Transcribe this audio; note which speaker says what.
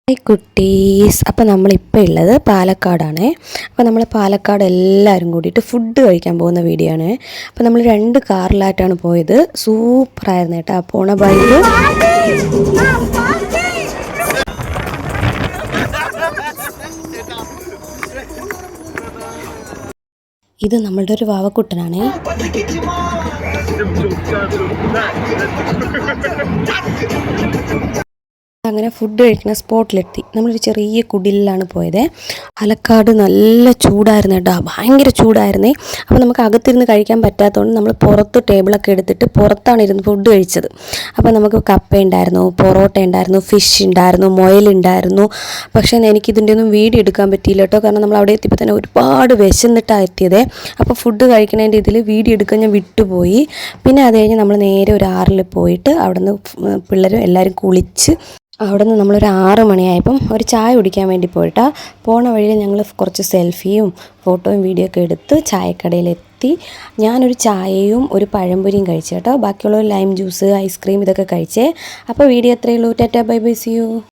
Speaker 1: Hi കുട്ടീസ്. അപ്പോൾ നമ്മളിപ്പോൾ ഉള്ളത് പാലക്കാടാണ്. അപ്പോൾ നമ്മൾ പാലക്കാട് എല്ലാവരും കൂടിയിട്ട് ഫുഡ് കഴിക്കാൻ പോകുന്ന വീഡിയോ ആണ്. അപ്പോൾ നമ്മൾ 2 കാറിലായിട്ടാണ് പോയത്. സൂപ്പറായിരുന്നു കേട്ടോ. പോണ ബൈക്ക് ഇത് നമ്മളുടെ ഒരു വാവക്കുട്ടനാണ്. അങ്ങനെ ഫുഡ് കഴിക്കുന്ന സ്പോട്ടിലെത്തി. നമ്മളൊരു ചെറിയ കുടിലാണ് പോയത്. പാലക്കാട് നല്ല ചൂടായിരുന്നു കേട്ടോ, ഭയങ്കര ചൂടായിരുന്നേ. അപ്പോൾ നമുക്ക് അകത്തിരുന്ന് കഴിക്കാൻ പറ്റാത്തതുകൊണ്ട് നമ്മൾ പുറത്ത് ടേബിളൊക്കെ എടുത്തിട്ട് പുറത്താണ് ഇരുന്ന് ഫുഡ് കഴിച്ചത്. അപ്പോൾ നമുക്ക് കപ്പ ഉണ്ടായിരുന്നു, പൊറോട്ട ഉണ്ടായിരുന്നു, ഫിഷ് ഉണ്ടായിരുന്നു, മുയലുണ്ടായിരുന്നു. പക്ഷേ എനിക്കിതിൻ്റെ ഒന്നും വീഡിയോ എടുക്കാൻ പറ്റിയില്ല കേട്ടോ, കാരണം നമ്മൾ അവിടെ എത്തിയപ്പോൾ തന്നെ ഒരുപാട് വിശന്നിട്ടാണ് എത്തിയത്. അപ്പോൾ ഫുഡ് കഴിക്കുന്നതിൻ്റെ ഇതിൽ വീഡിയോ എടുക്കാൻ ഞാൻ വിട്ടുപോയി. പിന്നെ അത് കഴിഞ്ഞ് നമ്മൾ നേരെ ഒരു 6-ൽ പോയിട്ട് അവിടെ നിന്ന് പിള്ളേരും എല്ലാവരും കുളിച്ച് അവിടെ നിന്ന് നമ്മളൊരു 6 മണിയായപ്പം ഒരു ചായ കുടിക്കാൻ വേണ്ടി പോയിട്ടാണ്. പോണ വഴിയിൽ ഞങ്ങൾ കുറച്ച് സെൽഫിയും ഫോട്ടോയും വീഡിയോ ഒക്കെ എടുത്ത് ചായക്കടയിലെത്തി. ഞാനൊരു ചായയും ഒരു പഴംപൊരിയും കഴിച്ചു കേട്ടോ. ബാക്കിയുള്ളൊരു ലൈം ജ്യൂസ്, ഐസ്ക്രീം ഇതൊക്കെ കഴിച്ചേ. അപ്പോൾ വീഡിയോ എത്രയേ ഉള്ളൂ. Tata bye bye, see U.